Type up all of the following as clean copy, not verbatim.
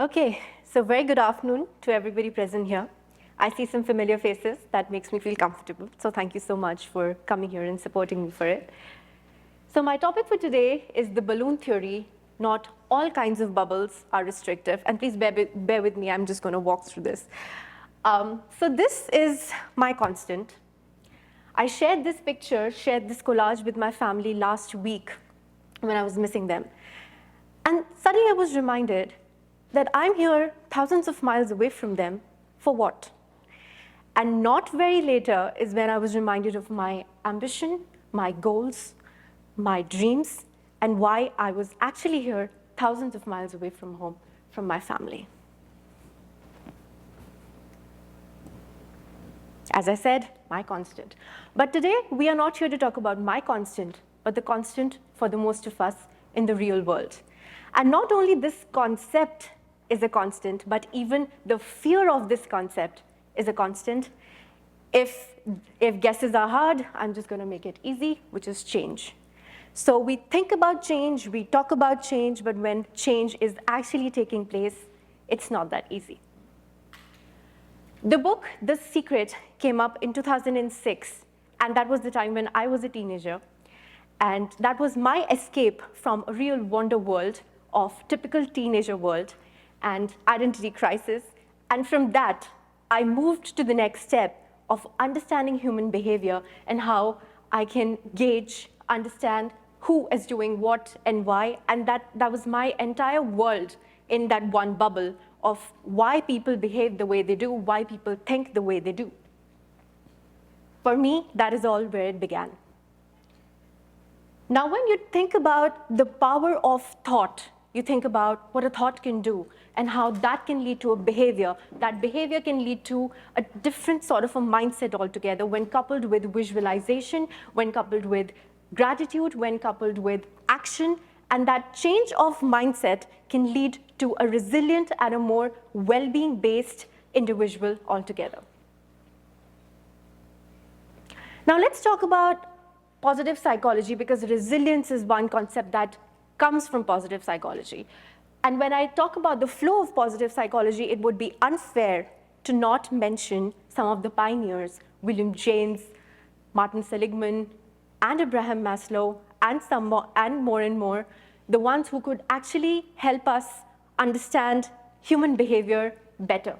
Okay, so very good afternoon to everybody present here. I see some familiar faces. That makes me feel comfortable. So thank you so much for coming here and supporting me for it. So my topic for today is the balloon theory. Not all kinds of bubbles are restrictive. And please bear with me. I'm just going to walk through this. So this is my constant. I shared this picture, shared this collage with my family last week when I was missing them. And suddenly I was reminded that I'm here thousands of miles away from them for what? And not very later is when I was reminded of my ambition, my goals, my dreams, and why I was actually here thousands of miles away from home, from my family. As I said, my constant. But today, we are not here to talk about my constant, but the constant for the most of us in the real world. And not only this concept is a constant, but even the fear of this concept is a constant. If guesses are hard, I'm just going to make it easy, which is change. So we think about change, we talk about change, but when change is actually taking place, it's not that easy. The book, The Secret, came up in 2006, and that was the time when I was a teenager. And that was my escape from a real wonder world of typical teenager world and identity crisis. And from that, I moved to the next step of understanding human behavior and how I can gauge, understand who is doing what and why. And that was my entire world in that one bubble of why people behave the way they do, why people think the way they do. For me, that is all where it began. Now, when you think about the power of thought, you think about what a thought can do and how that can lead to a behavior. That behavior can lead to a different sort of a mindset altogether when coupled with visualization, when coupled with gratitude, when coupled with action. And that change of mindset can lead to a resilient and a more well-being-based individual altogether. Now, let's talk about positive psychology, because resilience is one concept that comes from positive psychology. And when I talk about the flow of positive psychology, it would be unfair to not mention some of the pioneers, William James, Martin Seligman, and Abraham Maslow, and more, the ones who could actually help us understand human behavior better.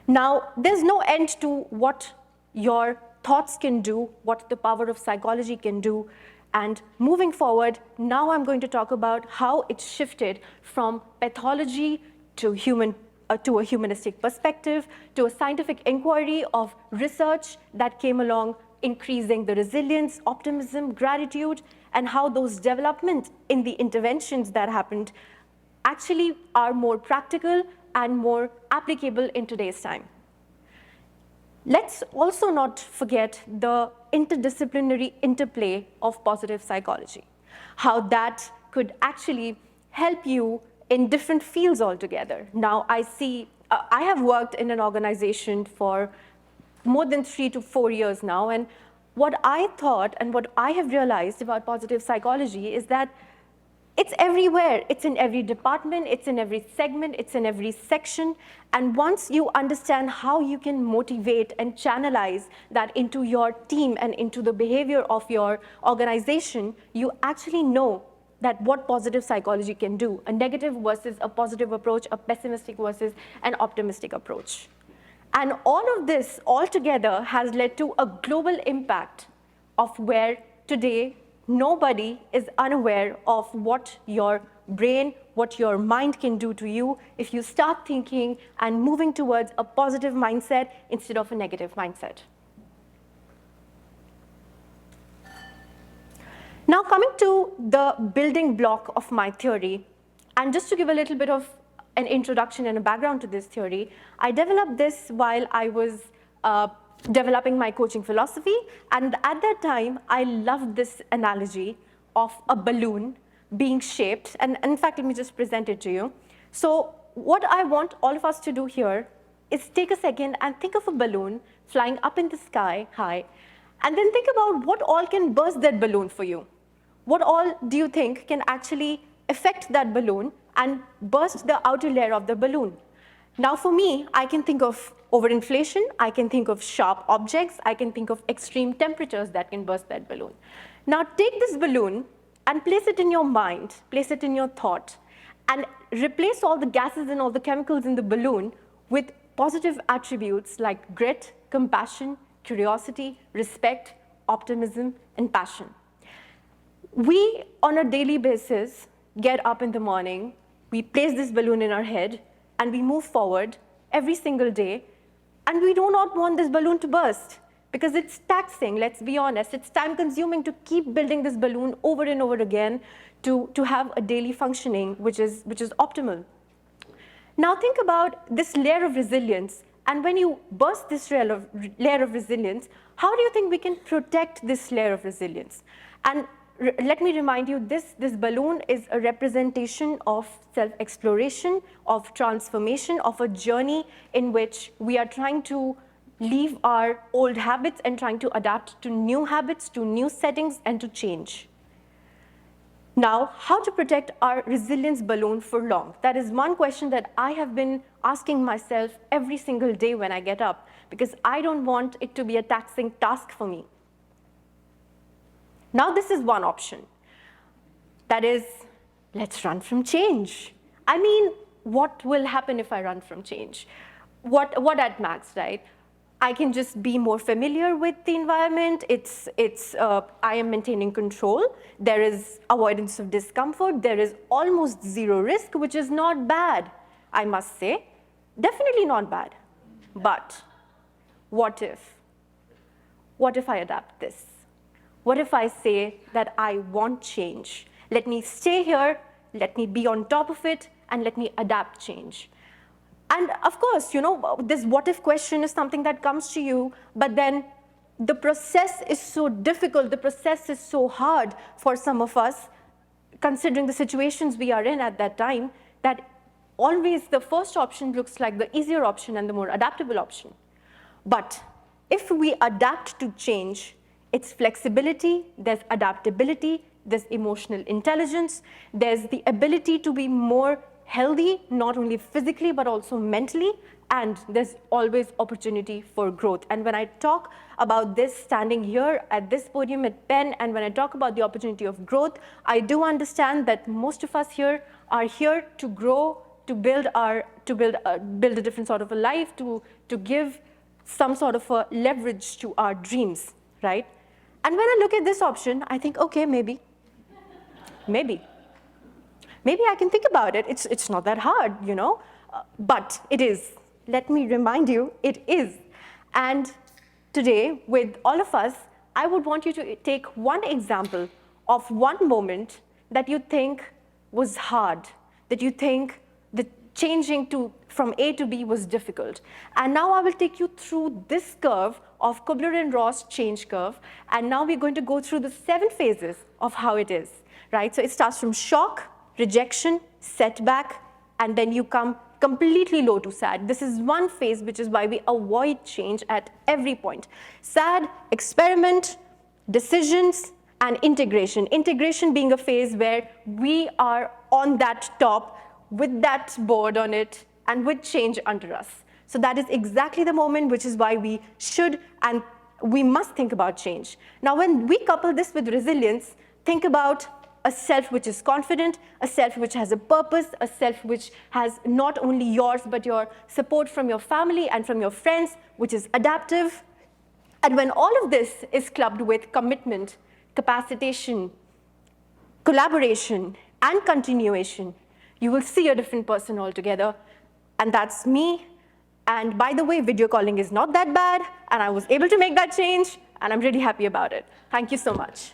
Now, there's no end to what your thoughts can do, what the power of psychology can do. And moving forward, now I'm going to talk about how it shifted from pathology to a humanistic perspective, to a scientific inquiry of research that came along, increasing the resilience, optimism, gratitude, and how those developments in the interventions that happened actually are more practical and more applicable in today's time. Let's also not forget the interdisciplinary interplay of positive psychology, how that could actually help you in different fields altogether. Now, I have worked in an organization for more than 3 to 4 years now, and what I thought and what I have realized about positive psychology is that it's everywhere. It's in every department, it's in every segment, it's in every section. And once you understand how you can motivate and channelize that into your team and into the behavior of your organization, you actually know that what positive psychology can do, a negative versus a positive approach, a pessimistic versus an optimistic approach. And all of this altogether has led to a global impact of where today nobody is unaware of what your brain, what your mind can do to you if you start thinking and moving towards a positive mindset instead of a negative mindset. Now, coming to the building block of my theory, and just to give a little bit of an introduction and a background to this theory, I developed this while I was developing my coaching philosophy. And at that time, I loved this analogy of a balloon being shaped. And in fact, let me just present it to you. So what I want all of us to do here is take a second and think of a balloon flying up in the sky high, and then think about what all can burst that balloon for you. What all do you think can actually affect that balloon and burst the outer layer of the balloon. Now for me, I can think of overinflation, I can think of sharp objects, I can think of extreme temperatures that can burst that balloon. Now take this balloon and place it in your mind, place it in your thought, and replace all the gases and all the chemicals in the balloon with positive attributes like grit, compassion, curiosity, respect, optimism, and passion. We, on a daily basis, get up in the morning, we place this balloon in our head, and we move forward every single day, and we do not want this balloon to burst because it's taxing, let's be honest. It's time-consuming to keep building this balloon over and over again to have a daily functioning which is optimal. Now think about this layer of resilience, and when you burst this layer of resilience, how do you think we can protect this layer of resilience? And let me remind you, this balloon is a representation of self-exploration, of transformation, of a journey in which we are trying to leave our old habits and trying to adapt to new habits, to new settings, and to change. Now, how to protect our resilience balloon for long? That is one question that I have been asking myself every single day when I get up, because I don't want it to be a taxing task for me. Now, this is one option. That is, let's run from change. I mean, what will happen if I run from change? What at max, right? I can just be more familiar with the environment. I am maintaining control. There is avoidance of discomfort. There is almost zero risk, which is not bad, I must say. Definitely not bad. But what if? What if I adapt this? What if I say that I want change? Let me stay here, let me be on top of it, and let me adapt change. And of course, you know, this what if question is something that comes to you, but then the process is so difficult, the process is so hard for some of us, considering the situations we are in at that time, that always the first option looks like the easier option and the more adaptable option. But if we adapt to change, it's flexibility, there's adaptability, there's emotional intelligence, there's the ability to be more healthy, not only physically, but also mentally, and there's always opportunity for growth. And when I talk about this standing here at this podium at Penn, and when I talk about the opportunity of growth, I do understand that most of us here are here to grow, to build a different sort of a life, to give some sort of a leverage to our dreams, right? And when I look at this option, I think, okay, maybe I can think about it. It's not that hard, you know, but it is. Let me remind you, it is. And today, with all of us, I would want you to take one example of one moment that you think was hard, that you think that changing from A to B was difficult. And now I will take you through this curve of Kubler and Ross change curve, and now we're going to go through the 7 phases of how it is, right? So it starts from shock, rejection, setback, and then you come completely low to sad. This is one phase, which is why we avoid change at every point. Sad, experiment, decisions, and integration. Integration being a phase where we are on that top with that board on it and with change under us. So that is exactly the moment, which is why we should and we must think about change. Now, when we couple this with resilience, think about a self which is confident, a self which has a purpose, a self which has not only yours, but your support from your family and from your friends, which is adaptive. And when all of this is clubbed with commitment, capacitation, collaboration, and continuation, you will see a different person altogether. And that's me. And by the way, video calling is not that bad, and I was able to make that change, and I'm really happy about it. Thank you so much.